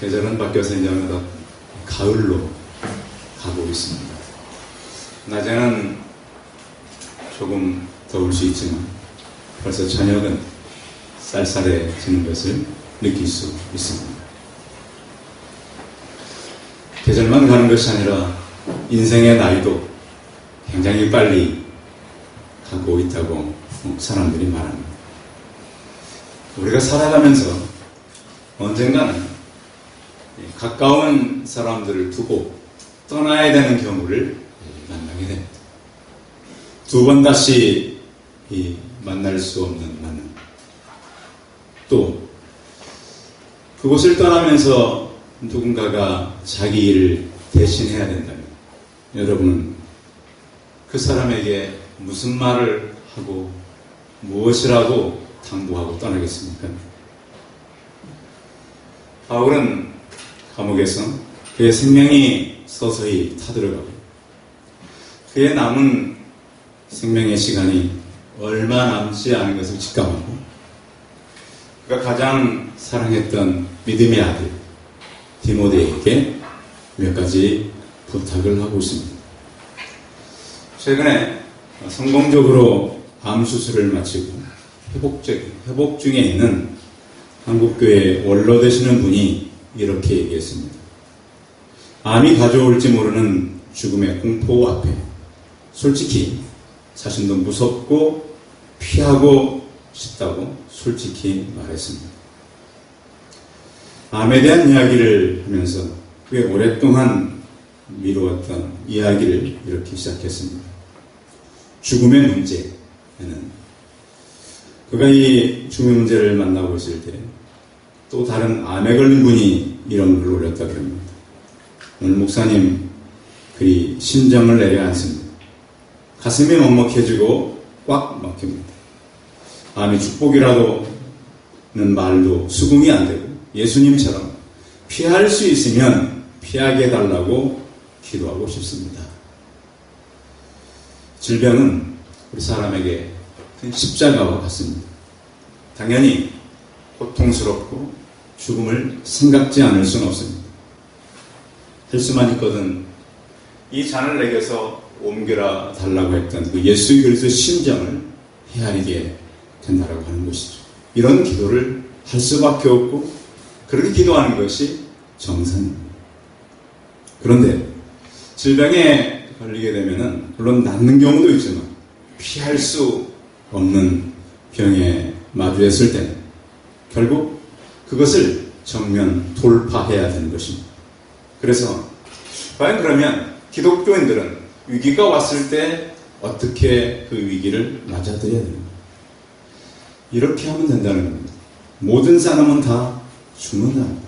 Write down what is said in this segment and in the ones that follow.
계절은 바뀌어서 이제 어느덧 가을로 가고 있습니다. 낮에는 조금 더울 수 있지만 벌써 저녁은 쌀쌀해지는 것을 느낄 수 있습니다. 계절만 가는 것이 아니라 인생의 나이도 굉장히 빨리 가고 있다고 사람들이 말합니다. 우리가 살아가면서 언젠가는 가까운 사람들을 두고 떠나야 되는 경우를 만나게 됩니다. 두 번 다시 만날 수 없는 만남. 또 그곳을 떠나면서 누군가가 자기 일을 대신해야 된다면 여러분은 그 사람에게 무슨 말을 하고 무엇을 하고 당부하고 떠나겠습니까? 바울은 감옥에서 그의 생명이 서서히 타들어가고 그의 남은 생명의 시간이 얼마 남지 않은 것을 직감하고 그가 가장 사랑했던 믿음의 아들 디모데에게 몇 가지 부탁을 하고 있습니다. 최근에 성공적으로 암 수술을 마치고 회복 중에 있는 한국교회 원로 되시는 분이 이렇게 얘기했습니다. 암이 가져올지 모르는 죽음의 공포 앞에 솔직히 자신도 무섭고 피하고 싶다고 솔직히 말했습니다. 암에 대한 이야기를 하면서 그의 오랫동안 미루었던 이야기를 이렇게 시작했습니다. 죽음의 문제에는 그가 이 죽음의 문제를 만나고 있을 때 또 다른 암에 걸린 분이 이런 글을 올렸다고 합니다. 오늘 목사님 글이 심정을 내려앉습니다. 가슴이 먹먹해지고 꽉 막힙니다. 암이 축복이라도는 말도 수긍이 안 되고 예수님처럼 피할 수 있으면 피하게 해달라고 기도하고 싶습니다. 질병은 우리 사람에게 십자가와 같습니다. 당연히 고통스럽고 죽음을 생각지 않을 수는 없습니다. 할 수만 있거든 이 잔을 내게서 옮겨라 달라고 했던 그 예수 그리스도의 심정을 헤아리게 된다라고 하는 것이죠. 이런 기도를 할 수밖에 없고 그렇게 기도하는 것이 정상입니다. 그런데 질병에 걸리게 되면은 물론 낫는 경우도 있지만 피할 수 없는 병에 마주했을 때는 결국 그것을 정면 돌파해야 되는 것입니다. 그래서 과연 그러면 기독교인들은 위기가 왔을 때 어떻게 그 위기를 맞아들여야 됩니까? 이렇게 하면 된다는 겁니다. 모든 사람은 다 죽는다는 거예요.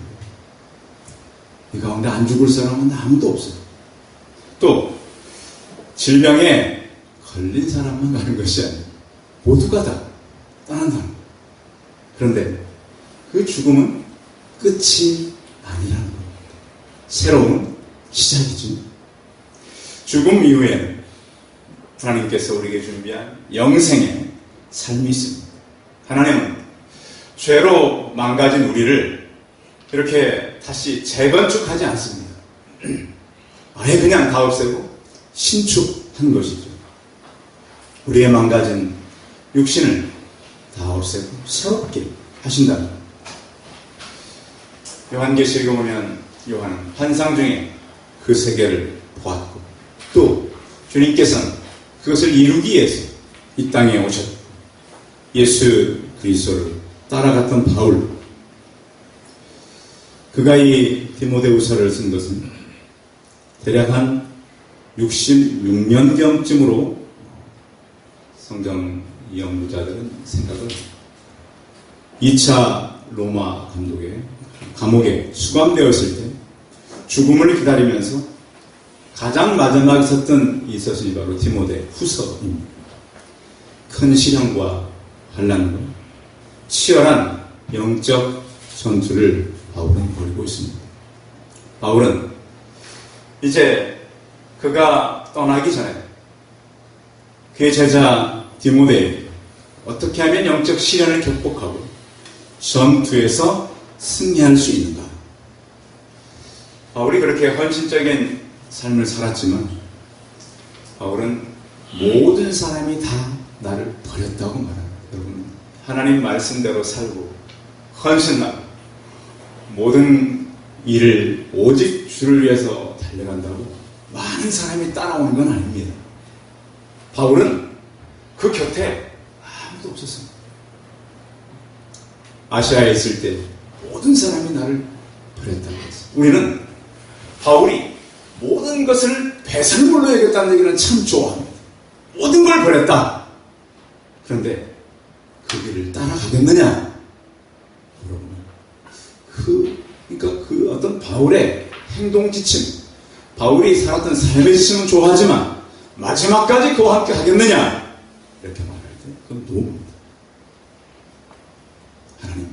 이 가운데 안 죽을 사람은 아무도 없어요. 또 질병에 걸린 사람만 가는 것이 아니에요. 모두가 다 떠난다는 거예요. 그런데 그 죽음은 끝이 아니라는 겁니다. 새로운 시작이죠. 죽음 이후에는 하나님께서 우리에게 준비한 영생의 삶이 있습니다. 하나님은 죄로 망가진 우리를 이렇게 다시 재건축하지 않습니다. 아예 그냥 다 없애고 신축한 것이죠. 우리의 망가진 육신을 다 없애고 새롭게 하신다는 것. 요한계시록에 보면 요한은 환상 중에 그 세계를 보았고 또 주님께서는 그것을 이루기 위해서 이 땅에 오셨고 예수 그리스도를 따라갔던 바울 그가 이 디모데후서를 쓴 것은 대략 한 66년경쯤으로 성경 연구자들은 생각을 합니다. 2차 로마 감옥에 수감되었을 때 죽음을 기다리면서 가장 마지막에 썼던 이 서신이 바로 디모데 후서입니다. 큰 시련과 환난과 치열한 영적 전투를 바울은 벌이고 있습니다. 바울은 이제 그가 떠나기 전에 그의 제자 디모데에게 어떻게 하면 영적 시련을 극복하고 전투에서 승리할 수 있는가 바울이 그렇게 헌신적인 삶을 살았지만 바울은 모든 사람이 다 나를 버렸다고 말합니다. 여러분, 하나님 말씀대로 살고 헌신하고 모든 일을 오직 주를 위해서 달려간다고 많은 사람이 따라오는 건 아닙니다. 바울은 그 곁에 아무도 없었습니다. 아시아에 있을 때 모든 사람이 나를 버렸다고 했어요. 우리는 바울이 모든 것을 배설물로 여겼다는 얘기는 참 좋아합니다. 모든 걸 버렸다. 그런데 그 길을 따라가겠느냐? 여러분, 그러니까 그 어떤 바울의 행동 지침, 바울이 살았던 삶의 지침은 좋아하지만 마지막까지 그와 함께 하겠느냐? 이렇게 말할 때 그건 노입니다. 하나님,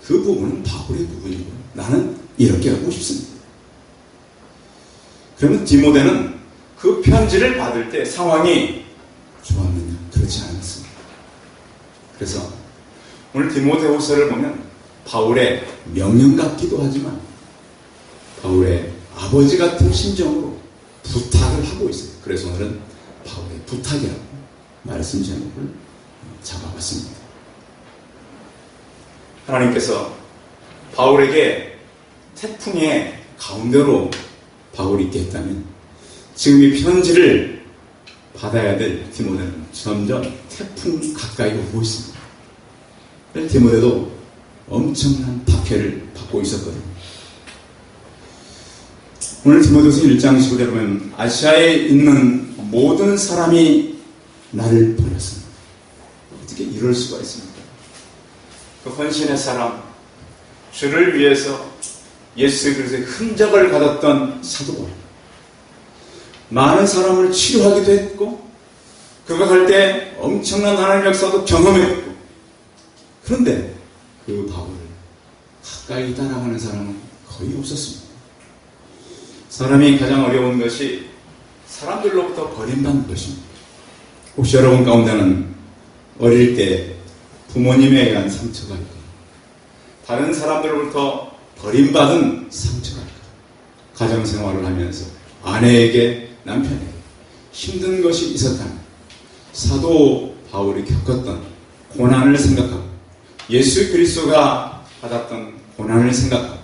그 부분은 바울의 부분이고 나는 이렇게 하고 싶습니다. 그러면 디모데는 그 편지를 받을 때 상황이 좋았느냐? 그렇지 않았습니다. 그래서 오늘 디모데후서를 보면 바울의 명령 같기도 하지만 바울의 아버지 같은 심정으로 부탁을 하고 있어요. 그래서 오늘은 바울의 부탁이라고 말씀 제목을 잡아봤습니다. 하나님께서 바울에게 태풍의 가운데로 바울이 있게 했다면 지금 이 편지를 받아야 될 디모데는 점점 태풍 가까이 오고 있습니다. 디모데도 엄청난 박해를 받고 있었거든요. 오늘 디모데후서 1장 15절에 보면 아시아에 있는 모든 사람이 나를 버렸습니다. 어떻게 이럴 수가 있습니까? 그 헌신의 사람, 주를 위해서 예수 그리스도의 흔적을 가졌던 사도 바울, 많은 사람을 치료하기도 했고 그가 갈 때 엄청난 하나님의 역사도 경험했고, 그런데 그 바울을 가까이 따라가는 사람은 거의 없었습니다. 사람이 가장 어려운 것이 사람들로부터 버림받는 것입니다. 혹시 여러분 가운데는 어릴 때 부모님에 의한 상처가 있고 다른 사람들로부터 버림받은 상처가 있고 가정생활을 하면서 아내에게 남편에게 힘든 것이 있었다면 사도 바울이 겪었던 고난을 생각하고 예수 그리스도가 받았던 고난을 생각하고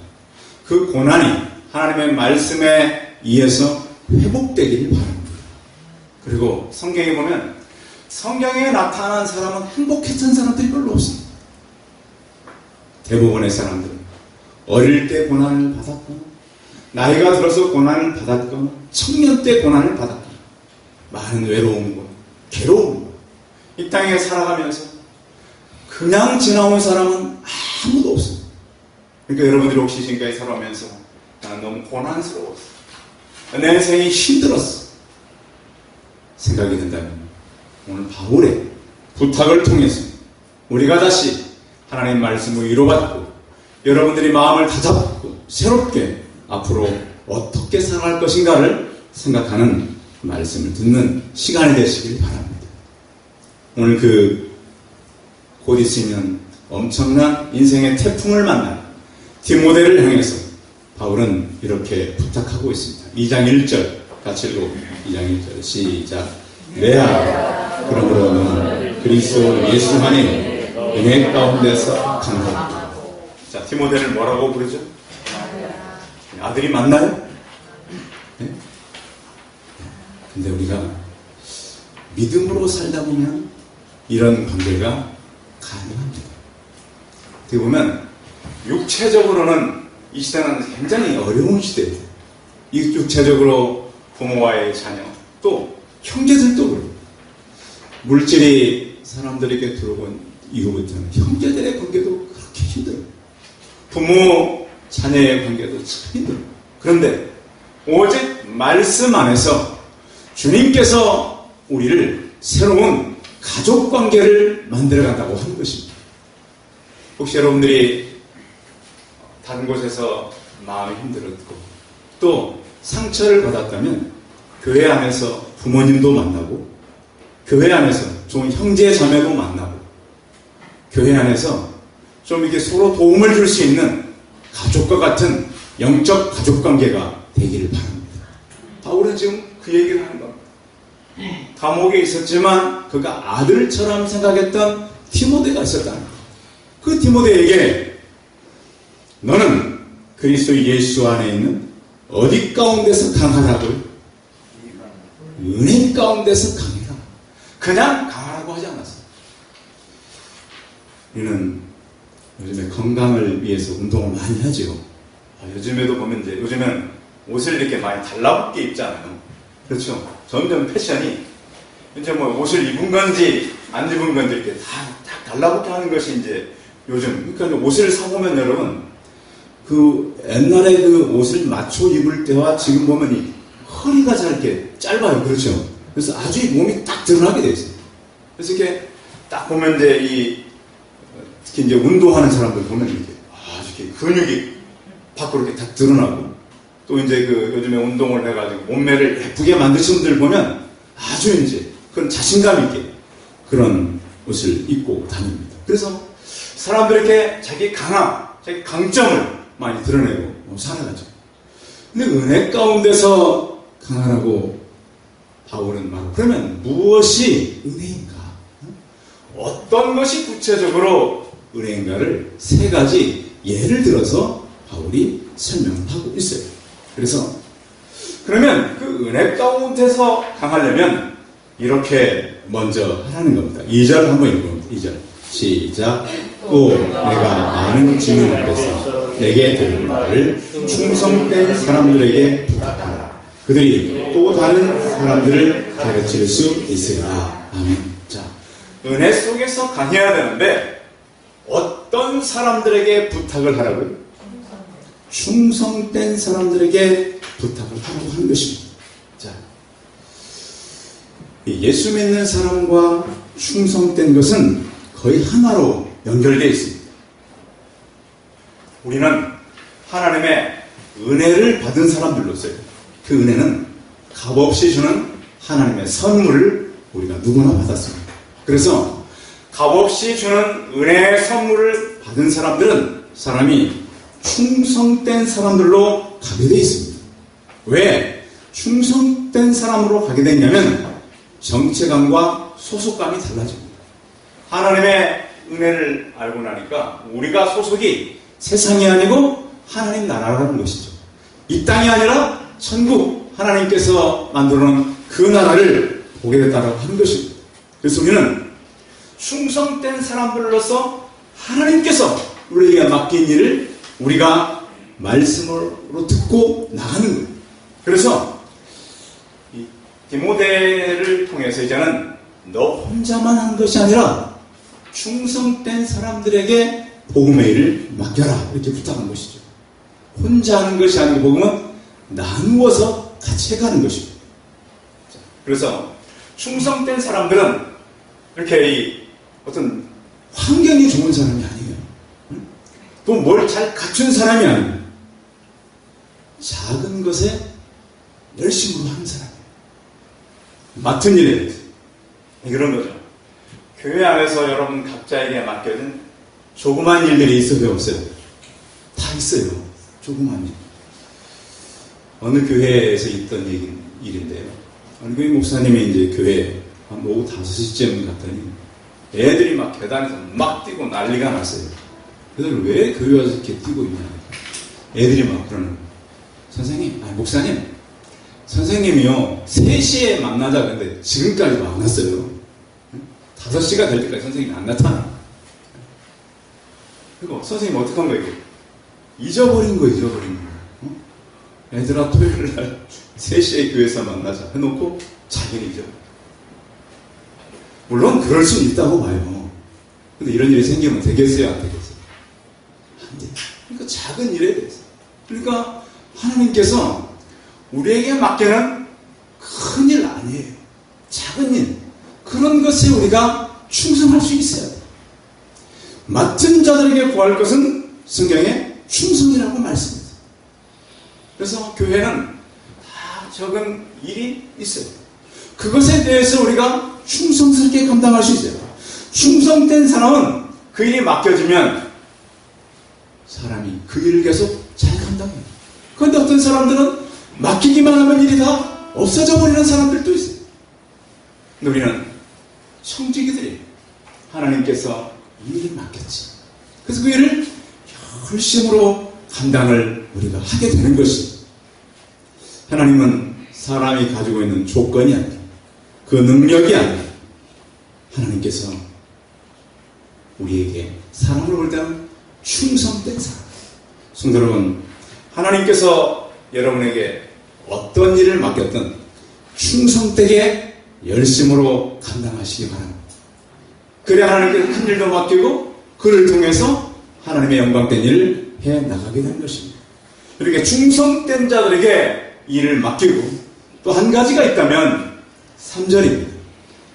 그 고난이 하나님의 말씀에 의해서 회복되기를 바랍니다. 그리고 성경에 보면 성경에 나타난 사람은 행복했던 사람들이 별로 없습니다. 대부분의 사람들은 어릴 때 고난을 받았거나 나이가 들어서 고난을 받았거나 청년 때 고난을 받았거나 많은 외로움과 괴로움과 이 땅에 살아가면서 그냥 지나온 사람은 아무도 없습니다. 그러니까 여러분들이 혹시 지금까지 살아오면서 나는 너무 고난스러웠어, 내 인생이 힘들었어 생각이 든다면 오늘 바울의 부탁을 통해서 우리가 다시 하나님 말씀을 위로받고 여러분들이 마음을 다잡고 새롭게 앞으로 어떻게 살아갈 것인가를 생각하는 말씀을 듣는 시간이 되시길 바랍니다. 오늘 곧 있으면 엄청난 인생의 태풍을 만날 디모데를 향해서 바울은 이렇게 부탁하고 있습니다. 2장 1절 같이 읽고 2장 1절 시작. 내아 그러므로 너는 그리스도 예수 안에 은혜 가운데서 강하다. 자, 디모데를 뭐라고 부르죠? 아들이 맞나요? 네? 근데 우리가 믿음으로 살다 보면 이런 관계가 가능합니다. 어떻게 보면 육체적으로는 이 시대는 굉장히 어려운 시대예요. 육체적으로 부모와의 자녀, 또 형제들도 그래요. 물질이 사람들에게 들어온 이후부터는 형제들의 관계도 그렇게 힘들어요. 부모, 자녀의 관계도 참 힘들어요. 그런데 오직 말씀 안에서 주님께서 우리를 새로운 가족 관계를 만들어간다고 하는 것입니다. 혹시 여러분들이 다른 곳에서 마음이 힘들었고 또 상처를 받았다면 교회 안에서 부모님도 만나고 교회 안에서 좋은 형제 자매도 만나고 교회 안에서 좀 이렇게 서로 도움을 줄 수 있는 가족과 같은 영적 가족관계가 되기를 바랍니다. 바울은 지금 그 얘기를 하는 겁니다. 감옥에 있었지만 그가 아들처럼 생각했던 디모데가 있었다는 거예요. 그 디모데에게 너는 그리스도 예수 안에 있는 어디 가운데서 강하라고요? 은혜 가운데서 강해라. 그냥 강하라고 하지 않았어요. 우리는 요즘에 건강을 위해서 운동을 많이 하죠. 요즘에도 보면 이제 요즘에는 옷을 이렇게 많이 달라붙게 입잖아요. 그렇죠. 점점 패션이 이제 뭐 옷을 입은 건지 안 입은 건지 이렇게 다 달라붙게 하는 것이 이제 요즘. 그러니까 옷을 사보면 여러분 그 옛날에 그 옷을 맞춰 입을 때와 지금 보면 이 허리가 잘 이렇게 짧아요. 그렇죠. 그래서 아주 이 몸이 딱 드러나게 돼 있어요. 그래서 이렇게 딱 보면 이제 특히 이제 운동하는 사람들 보면 이렇게 아주 이렇게 근육이 밖으로 이렇게 다 드러나고 또 이제 그 요즘에 운동을 해가지고 몸매를 예쁘게 만드신 분들 보면 아주 이제 그런 자신감 있게 그런 옷을 입고 다닙니다. 그래서 사람들에게 자기 강함, 자기 강점을 많이 드러내고 살아가죠. 근데 은혜 가운데서 강하라고 바울은 말하고 그러면 무엇이 은혜인가? 어떤 것이 구체적으로 은혜인가를 세 가지 예를 들어서 바울이 설명하고 있어요. 그래서 그러면 그 은혜 가운데서 강하려면 이렇게 먼저 하라는 겁니다. 2절 한번 읽어봅니다. 2절 시작. 또 내가 많은 증인 앞에서 내게 들은 말을 충성된 사람들에게 부탁하라. 그들이 또 다른 사람들을 가르칠 수 있으리라. 아멘. 자, 은혜 속에서 강해야 되는데 어떤 사람들에게 부탁을 하라고요? 충성된 사람들에게 부탁을 하라고 하는 것입니다. 자, 예수 믿는 사람과 충성된 것은 거의 하나로 연결되어 있습니다. 우리는 하나님의 은혜를 받은 사람들로서요. 그 은혜는 값없이 주는 하나님의 선물을 우리가 누구나 받았습니다. 그래서 값없이 주는 은혜의 선물을 받은 사람들은 사람이 충성된 사람들로 가게 되어 있습니다. 왜 충성된 사람으로 가게 됐냐면 정체감과 소속감이 달라집니다. 하나님의 은혜를 알고 나니까 우리가 소속이 세상이 아니고 하나님 나라라는 것이죠. 이 땅이 아니라 천국, 하나님께서 만들어놓은 그 나라를 보게 됐다고 하는 것입니다. 그래서 우리는 충성된 사람들로서 하나님께서 우리에게 맡긴 일을 우리가 말씀으로 듣고 나가는 거예요. 그래서 이 디모데를 통해서 이제는 너 혼자만 하는 것이 아니라 충성된 사람들에게 복음의 일을 맡겨라 이렇게 부탁한 것이죠. 혼자 하는 것이 아니고 복음은 나누어서 같이 해가는 것입니다. 그래서 충성된 사람들은 이렇게 어떤 환경이 좋은 사람이 아니에요. 또 뭘 잘 갖춘 사람이 아니에요. 작은 것에 열심으로 하는 사람이에요. 맡은 일에 대해서 이런 거죠. 교회 안에서 여러분 각자에게 맡겨진 조그만 일들이 있어요, 없어요? 다 있어요. 조그만 일. 어느 교회에서 있던 일인데요. 어느 교회 목사님이 이제 교회 한 오후 5시쯤 갔더니 애들이 막 계단에서 막 뛰고 난리가 났어요. 그래서 왜 교회 와서 이렇게 뛰고 있냐. 애들이 막 그러는 거예요. 선생님, 아니 목사님, 선생님이요 3시에 만나자 그랬는데 지금까지도 안 왔어요. 5시가 될 때까지 선생님이 안 나타나. 그리고 선생님 어떻게 한 거예요? 잊어버린 거. 애들아 토요일 날 3시에 교회에서 만나자 해놓고 자기는 잊어버려. 물론 그럴 수는 있다고 봐요. 근데 이런 일이 생기면 되겠어요? 안 되겠어요? 안 돼. 그러니까 작은 일에 대해서. 그러니까 하나님께서 우리에게 맡기는 큰 일 아니에요. 작은 일. 그런 것에 우리가 충성할 수 있어야 돼요. 맡은 자들에게 구할 것은 성경에 충성이라고 말씀합니다. 그래서 교회는 다 적은 일이 있어요. 그것에 대해서 우리가 충성스럽게 감당할 수 있어요. 충성된 사람은 그 일이 맡겨지면 사람이 그 일을 계속 잘 감당해요. 그런데 어떤 사람들은 맡기기만 하면 일이 다 없어져 버리는 사람들도 있어요. 근데 우리는 청지기들이 하나님께서 이 일을 맡겼지. 그래서 그 일을 열심으로 감당을 우리가 하게 되는 것이, 하나님은 사람이 가지고 있는 조건이 아니라 그 능력이 아니라 하나님께서 우리에게 사람을 볼 때는 충성된 사람. 성도 여러분, 하나님께서 여러분에게 어떤 일을 맡겼든 충성되게 열심으로 감당하시기 바랍니다. 그래야 하나님께서 큰 일도 맡기고 그를 통해서 하나님의 영광된 일을 해 나가게 되는 것입니다. 이렇게 충성된 자들에게 일을 맡기고, 또 한 가지가 있다면 3절입니다.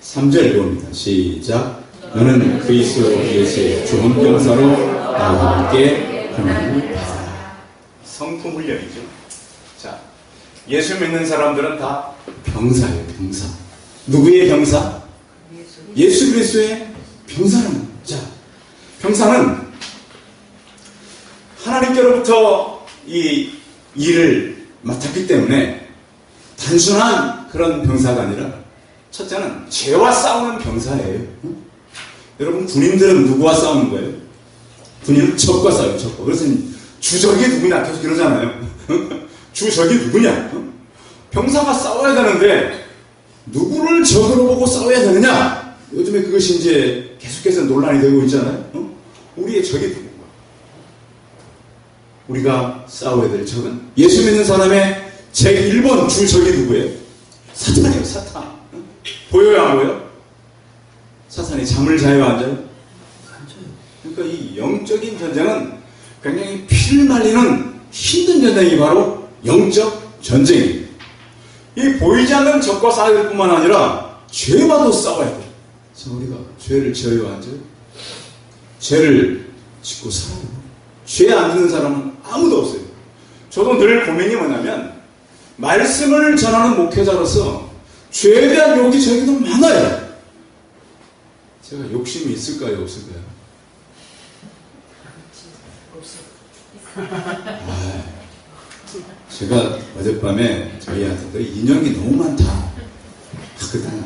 3절 읽어봅니다. 시작. 너는 그리스도 예수의 좋은 병사로 나와 함께 훈련을 받아라. 성품 훈련이죠. 자, 예수 믿는 사람들은 다 병사예요. 병사. 누구의 병사? 예수 그리스도의 병사는. 자, 병사는 하나님께로부터 이 일을 맡았기 때문에 단순한 그런 병사가 아니라, 첫째는 죄와 싸우는 병사예요. 여러분, 군인들은 누구와 싸우는 거예요? 군인은 적과 싸워요. 적과. 그래서 주적이 누구냐 계속 이러잖아요. 주적이 누구냐? 병사가 싸워야 되는데 누구를 적으로 보고 싸워야 되느냐? 요즘에 그것이 이제 계속해서 논란이 되고 있잖아요. 우리의 적이 누군가? 우리가 싸워야 될 적은, 예수 믿는 사람의 제1번 주적이 누구예요? 사탄이에요. 사탄. 보여요, 안 보여요? 사탄이 잠을 자요, 안 자요? 안 자요. 그러니까 이 영적인 전쟁은 굉장히 피를 말리는 힘든 전쟁이 바로 영적 전쟁이에요. 이 보이지 않는 적과 싸워야 될 뿐만 아니라 죄와도 싸워야 돼요. 그래서 우리가 죄를 지어요, 안 지어요? 죄를 짓고 살아요. 죄 안 짓는 사람은 아무도 없어요. 저도 늘 고민이 뭐냐면, 말씀을 전하는 목회자로서 죄에 대한 욕이 저에게 너무 많아요. 제가 욕심이 있을까요, 없을까요? 제가 어젯밤에 저희한테 인형이 너무 많다. 그랬더니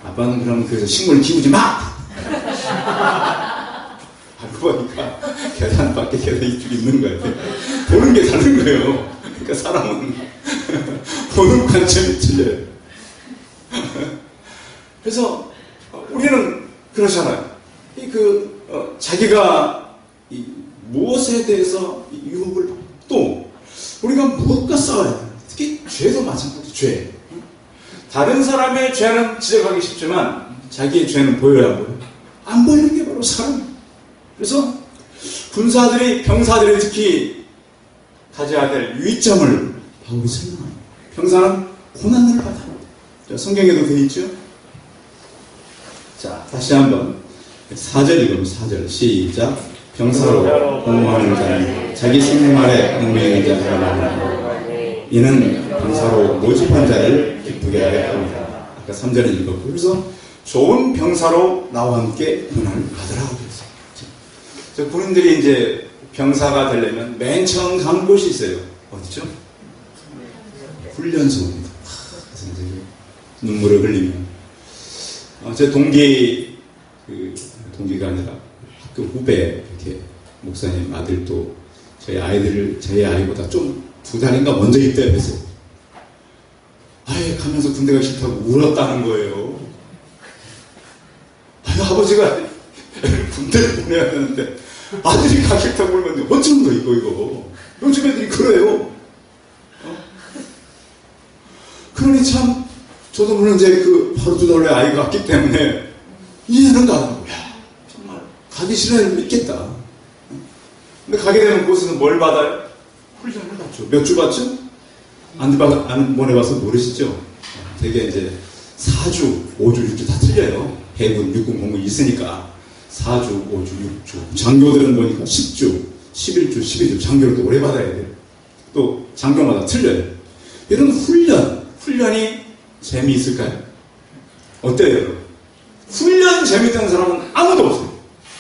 아빠는 그럼 그래서 식물 키우지 마! 알고 보니까 계단 밖에 계단 이쪽 있는 거예요. 보는 게 다른 거예요. 그러니까 사람은 보는 관점이 틀려요. 그래서 우리는 그러잖아요. 자기가 무엇에 대해서 유혹을 받고, 또 우리가 무엇과 싸워야 돼요. 특히 죄도 마찬가지. 죄. 다른 사람의 죄는 지적하기 쉽지만 자기의 죄는 보여야 보여요. 안 보이는 게 바로 사람. 그래서 군사들이, 병사들이 특히 가져야 될 유의점을 바울이 설명합니다. 병사는 고난을 받아야 합니다. 성경에도 되어 있죠? 자, 다시 한번 4절 읽어보면 4절 시작. 병사로 공모하는 자는 자기 생활에 얽매이는 자라. 이는 병사로 모집한 자를 기쁘게 하게 합니다. 아까 3절을 읽었고, 그래서 좋은 병사로 나와 함께 훈련을 받으라. 저 군인들이 이제 병사가 되려면 맨 처음 간 곳이 있어요. 어디죠? 훈련소입니다. 그래서 이제 눈물을 흘리며, 제 동기가 아니라 학교 후배 이렇게 목사님 아들도 저희 아이보다 좀 2달인가 먼저 입대를 했어요. 아예 가면서 군대 가기 싫다고 울었다는 거예요. 아버지가 군대를 보내야 되는데 아들이 가기 싫다고 울면 어쩌면 더 이거. 요즘 애들이 그래요. 그러니 참, 저도 물론 이제 바로 2달 후에 아이가 왔기 때문에 이해는 가고, 정말 가기 싫어야 믿겠다. 근데 가게 되면 그곳에서 뭘 받아요? 훈련을 받죠. 몇 주 받죠? 안 보내봐서 모르시죠? 되게 이제 4주, 5주, 6주 다 틀려요. 해군, 육군, 공군 있으니까 4주, 5주, 6주. 장교들은 보니까 10주, 11주, 12주. 장교를 또 오래 받아야 돼요. 또 장교마다 틀려요. 이런 훈련이 재미있을까요? 어때요, 여러분? 훈련 재미있다는 사람은 아무도 없어요.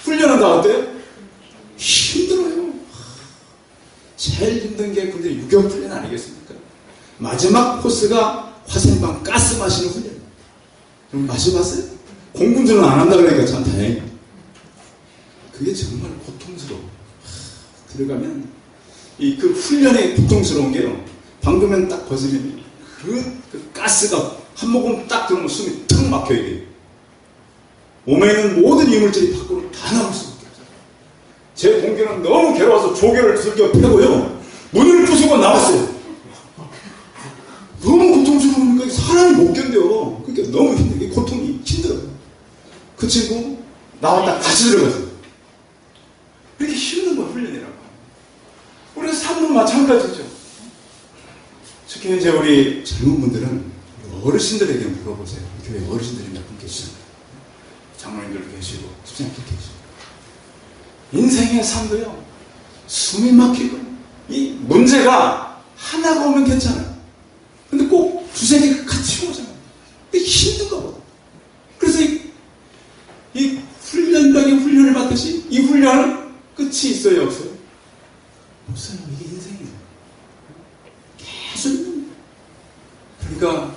훈련은 다 어때요? 힘들어요. 제일 힘든 게 군대 유격훈련 아니겠습니까? 마지막 코스가 화생방 가스 마시는 훈련. 여러분 마셔봤어요? 공군들은 안 한다 그러니까 참 다행이에요. 그게 정말 고통스러워. 들어가면 그 훈련의 고통스러운 게요. 방금은 딱 벗으면 그 가스가 한 모금 딱 들어오면 숨이 탁 막혀야 돼요. 몸에 있는 모든 이물질이 밖으로 다 나올 수밖에 없어요. 제 동기는 너무 괴로워서 조개를 들겨 패고요. 문을 부수고 나왔어요. 너무 고통스러우니까 사람이 못 견뎌. 그러니까 너무 힘들게 고통이 힘들어요. 그 친구 나왔다 같이 들어갔어요. 이렇게 힘든 거 훈련이라고. 우리 삶도 마찬가지죠. 특히 이제 우리 젊은 분들은 어르신들에게 물어보세요. 교회 어르신들이 몇 분 계시잖아요. 장로님들도 계시고 집사님도 계시고. 인생의 삶도요. 숨이 막히고 이 문제가 하나가 오면 괜찮아요. 근데 꼭 두세 개가 같이 오잖아요. 근데 힘든가 봐. 그래서 이 훈련병의 훈련을 받듯이 이 훈련은 끝이 있어요, 없어요? 없어요. 이게 인생이에요. 계속. 그러니까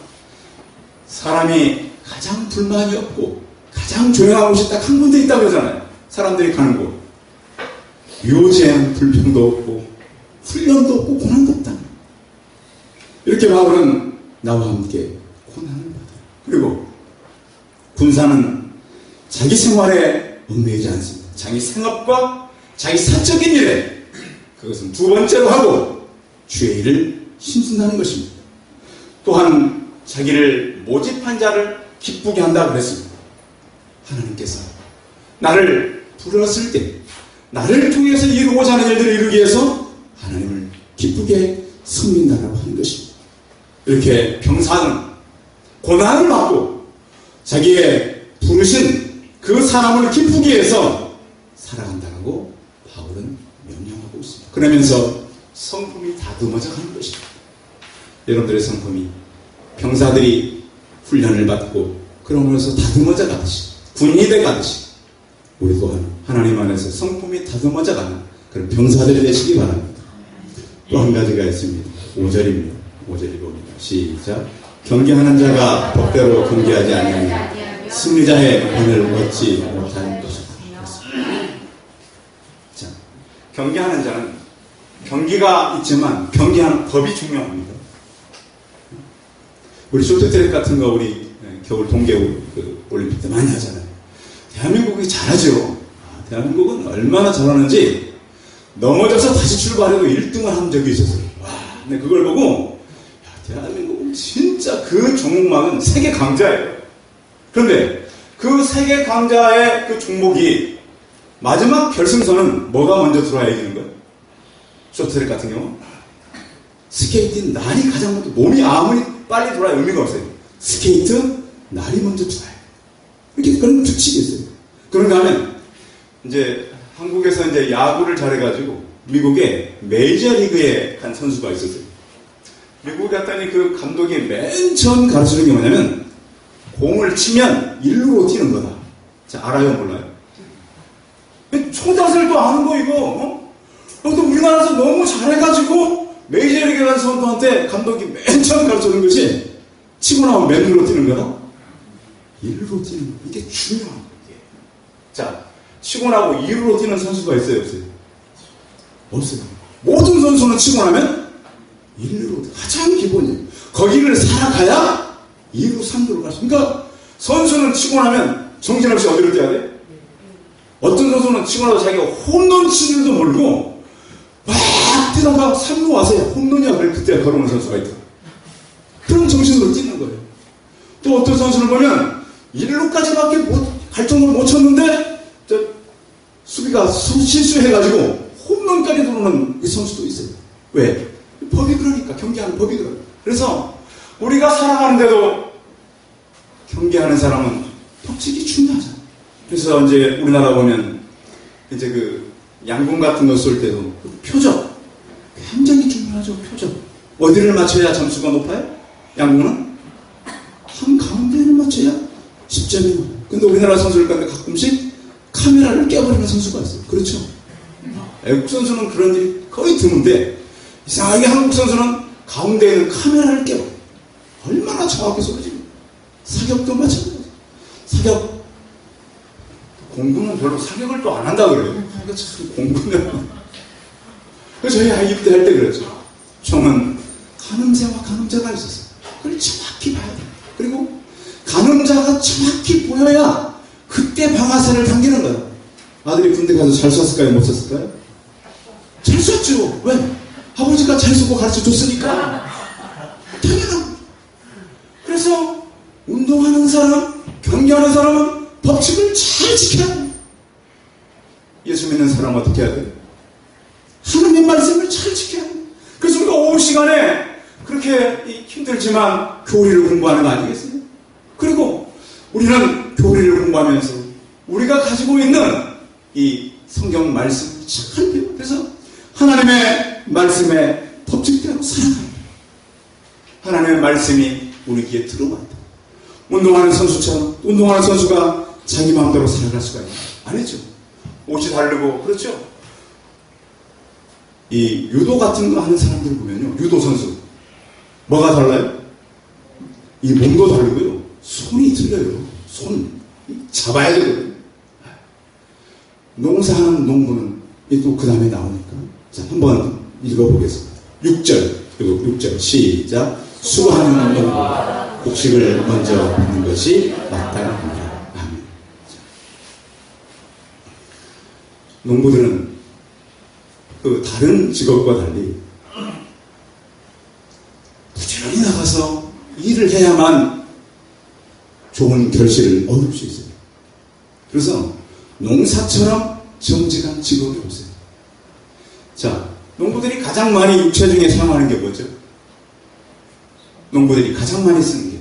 사람이 가장 불만이 없고 가장 조용한 곳이 딱 한 군데 있다고 그러잖아요. 사람들이 가는 곳. 요제한 불평도 없고 훈련도 없고 고난도 없다. 이렇게 바울은 나와 함께 고난을 받아요. 그리고 군사는 자기 생활에 얽매이지 않습니다. 자기 생업과 자기 사적인 일에 그것은 두 번째로 하고 주의 일을 힘쓴다는 것입니다. 또한 자기를 모집한 자를 기쁘게 한다고 그랬습니다. 하나님께서 나를 부르셨을 때 나를 통해서 이루고자 하는 일들을 이루기 위해서 하나님을 기쁘게 섬긴다라고 하는 것입니다. 이렇게 병사는 고난을 받고 자기의 부르신 그 사람을 기쁘게 해서 살아간다고 바울은 명령하고 있습니다. 그러면서 성품이 다듬어져 가는 것입니다. 여러분들의 성품이 병사들이 훈련을 받고 그러면서 다듬어져 가듯이 군인이 돼 가듯이 우리 또한 하나님 안에서 성품이 다듬어져 가는 그런 병사들이 되시기 바랍니다. 또 한 가지가 있습니다. 5절입니다. 5절이 봅니다. 시작. 경계하는 자가 법대로 경계하지 아니하니 승리자의 본을 얻지 못하는 것이다. 자, 경계하는 자는 경기가 있지만 경계하는 법이 중요합니다. 우리 쇼트트랙 같은 거 우리 겨울 동계 올림픽 때 많이 하잖아요. 대한민국이 잘하죠. 대한민국은 얼마나 잘하는지 넘어져서 다시 출발해도 1등을 한 적이 있었어요. 와, 근데 그걸 보고 대한민국은 진짜 그 종목만은 세계 강자예요. 그런데 그 세계 강자의 그 종목이 마지막 결승선은 뭐가 먼저 들어와야 이기는 거예요? 쇼트트랙 같은 경우 스케이트는 날이 가장 먼저 몸이 아무리 빨리 돌아야 의미가 없어요. 스케이트 날이 먼저 들어와요. 이렇게 그런 규칙이 있어요. 그런가 하면 이제 한국에서 이제 야구를 잘해가지고 미국에 메이저리그에 간 선수가 있었어요. 미국에 갔더니 그 감독이 맨 처음 가르치는 게 뭐냐면 공을 치면 1루로 뛰는 거다. 자, 알아요? 몰라요? 초자세를 또 아는 거 이거. 근데 우리나라에서 너무 잘해가지고 메이저리그에 간 선수한테 감독이 맨 처음 가르쳐준 것이 치고 나면 맨 루로 뛰는 거다. 1루로 뛰는 거. 이게 중요한 거예요. 자, 치고 나고 2루로 뛰는 선수가 있어요? 없어요? 없어요. 모든 선수는 치고 나면 1루로 가장 기본이에요. 거기를 살아가야 2루, 3루로 갈 수. 그러니까 선수는 치고 나면 정신없이 어디로 뛰어야 돼? 어떤 선수는 치고 나서 자기가 홈런 친 줄도 모르고 막 뛰다가 3루 와서 홈런이야. 그래 그때 걸어오는 선수가 있다. 그런 정신으로 뛰는 거예요. 또 어떤 선수를 보면 1루까지밖에 갈 정도로 못 쳤는데 수비가 실수해가지고 홈런까지 들어오는 이 선수도 있어요. 왜? 법이 그러니까. 경기하는 법이 그래요. 그래서 우리가 살아가는데도 경기하는 사람은 법칙이 중요하잖아요. 그래서 이제 우리나라 보면 이제 그 양궁 같은 거 쏠 때도 표적 굉장히 중요하죠. 표적 어디를 맞춰야 점수가 높아요? 양궁은 한 가운데를 맞춰야 10점이 나와요. 근데 우리나라 선수들 가운데 가끔씩 카메라를 깨버리는 선수가 있어요. 그렇죠? 애국 선수는 그런 일이 거의 드문데 이상하게 한국 선수는 가운데 있는 카메라를 깨고 얼마나 정확히 쏘지. 사격도 마찬가지예요. 사격 공군은 별로 사격을 또 안 한다 그래요. 그러니까 참 공군은. 그래서 저희 아이 입대 할 때 그랬죠. 총은 가늠자와 가늠자가 있었어요. 그걸 정확히 봐야 돼요. 그리고 가늠자가 정확히 보여야 그때 방아쇠를 당기는 거예요. 아들이 군대 가서 잘 쐈을까요? 못 쐈을까요? 잘 쐈죠. 왜? 아버지가 잘 쏘고 가르쳐 줬으니까. 당연한. 그래서 운동하는 사람, 경기하는 사람은 법칙을 잘 지켜야 돼요. 예수 믿는 사람은 어떻게 해야 돼요? 하나님 말씀을 잘 지켜야 돼요. 그래서 우리가 오후 시간에 그렇게 힘들지만 교리를 공부하는 거 아니겠어요? 그리고 우리는 교리를 공부하면서 우리가 가지고 있는 이 성경 말씀을 잘 배워요. 그래서 하나님의 말씀의 법칙대로 살아가요. 하나님의 말씀이 우리 귀에 들어간다. 운동하는 선수처럼 운동하는 선수가 자기 마음대로 살아갈 수가 있나요? 아니죠. 옷이 다르고 그렇죠. 이 유도 같은 거 하는 사람들 보면요. 유도 선수 뭐가 달라요? 이 몸도 다르고요. 손이 틀려요. 손 잡아야 되거든요. 농사하는 농부는 또 그 다음에 나오니까 자 한번 읽어보겠습니다. 6절 그리고 6절 시작. 수고하는 농부 곡식을 먼저 하는 것이 마땅하니라. 아멘. 농부들은 그 다른 직업과 달리 부지런히 나가서 일을 해야만 좋은 결실을 얻을 수 있어요. 그래서 농사처럼 정직한 직업이 없어요. 자, 농부들이 가장 많이 육체 중에 사용하는 게 뭐죠? 농부들이 가장 많이 쓰는 게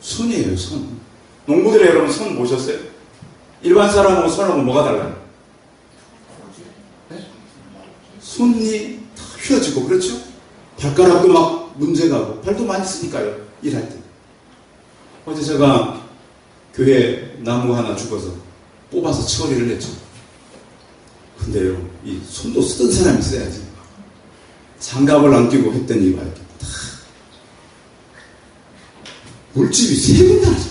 손이에요, 손. 농부들 여러분 손 보셨어요? 일반 사람하고 손하고 뭐가 달라요? 네? 손이 다 휘어지고 그렇죠? 발가락도 막 문제가고 발도 많이 쓰니까요, 일할 때. 어제 제가 교회 나무 하나 죽어서 뽑아서 처리를 했죠. 근데요, 이 손도 쓰던 사람이 써야지. 장갑을 안 끼고 했더니 봐요. 다 물집이 3군데 나죠.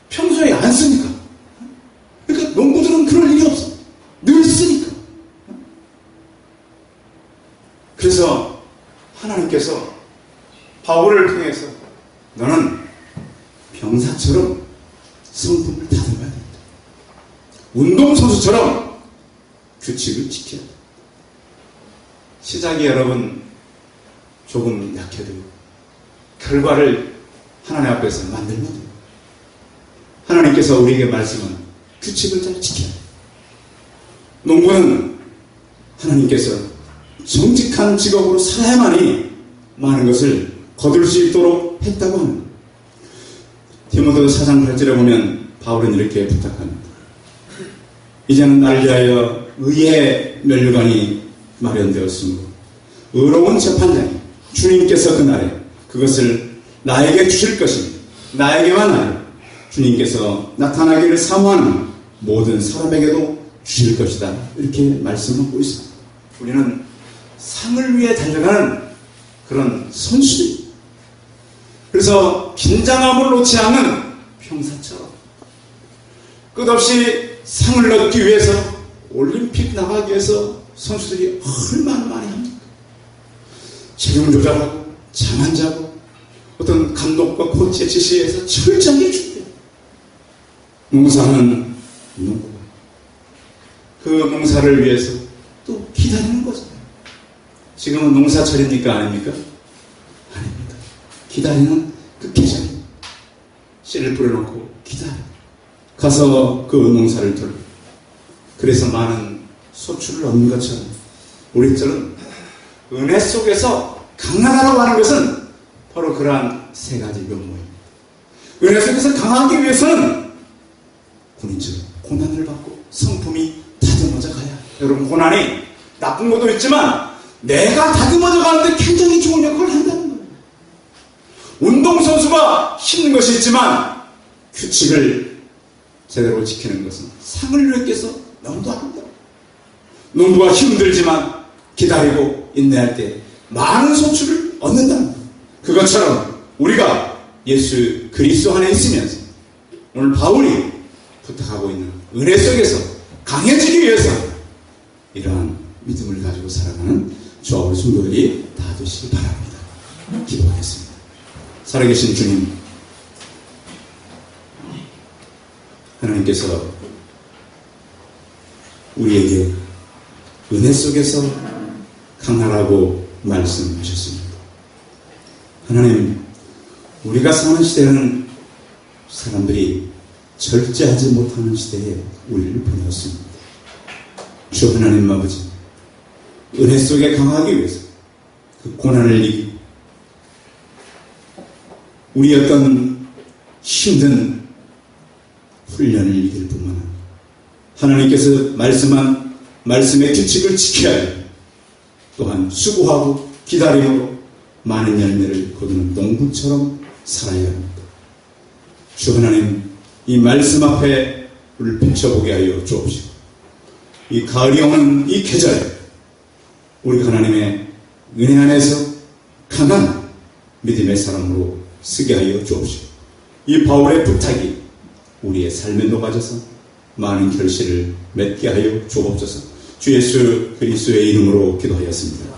평소에 안 쓰니까. 그러니까 농부들은 그럴 일이 없어. 늘 쓰니까. 그래서 하나님께서 바울을 통해서 너는 병사처럼 성품을 다듬어야 된다. 운동선수처럼 규칙을 지켜야 된다. 시작이 여러분 조금 약해도 결과를 하나님 앞에서 만들면 돼요. 하나님께서 우리에게 말씀은 규칙을 잘 지켜야 돼요. 농부는 하나님께서 정직한 직업으로 살아야만이 많은 것을 거둘 수 있도록 했다고 합니다. 디모데 4장 8절에 보면 바울은 이렇게 부탁합니다. 이제는 나를 위하여 의의 면류관이 마련되었으므로 의로운 재판장이 주님께서 그날에 그것을 나에게 주실 것입니다. 나에게만 아니라 주님께서 나타나기를 사모하는 모든 사람에게도 주실 것이다. 이렇게 말씀하고 있습니다. 우리는 상을 위해 달려가는 그런 선수들입니다. 그래서 긴장함을 놓지 않는 병사처럼 끝없이 상을 얻기 위해서 올림픽 나가기 위해서 선수들이 얼마나 많이 합니까? 체중 조절하고 잠 안 자고 어떤 감독과 코치의 지시에서 철저하게 준비해요. 농사는 농구가 그 농사를 위해서 또 기다리는 거죠. 지금은 농사철입니까? 아닙니까? 아닙니다. 기다리는 그 계절입니다. 씨를 뿌려놓고 기다려 가서 그 농사를 돌고 그래서 많은 소출을 얻는 것처럼 우리처럼 은혜 속에서 강하다고 하는 것은 바로 그러한 세 가지 면모입니다. 은혜 속에서 강하기 위해서는 군인처럼 고난을 받고 성품이 다듬어져 가야. 여러분 고난이 나쁜 것도 있지만 내가 다듬어져 가는데 굉장히 좋은 역할을 한다는 거예요. 운동선수가 힘든 것이 있지만 규칙을 제대로 지키는 것은 상을 위해서 너무도 아름다워. 농부가 힘들지만 기다리고 인내할 때 많은 소출을 얻는다. 그것처럼 우리가 예수 그리스도 안에 있으면서 오늘 바울이 부탁하고 있는 은혜 속에서 강해지기 위해서 이러한 믿음을 가지고 살아가는 저와 우리 성도들이 다 되시기 바랍니다. 기도하겠습니다. 살아계신 주님, 하나님께서 우리에게 은혜 속에서 강하라고 말씀하셨습니다. 하나님, 우리가 사는 시대는 사람들이 절제하지 못하는 시대에 우리를 보내었습니다. 주 하나님 아버지, 은혜 속에 강하기 위해서 그 고난을 이기고 우리 어떤 힘든 훈련을 이길 뿐만 아니라 하나님께서 말씀한 말씀의 규칙을 지켜야 해요. 또한 수고하고 기다림으로 많은 열매를 거두는 농부처럼 살아야 합니다. 주 하나님, 이 말씀 앞에 우리를 비춰보게 하여 주옵시고 이 가을이 오는 이 계절에 우리가 하나님의 은혜 안에서 강한 믿음의 사람으로 쓰게 하여 주옵시고 이 바울의 부탁이 우리의 삶에 녹아져서 많은 결실을 맺게 하여 주옵소서. 주 예수 그리스도의 이름으로 기도하였습니다.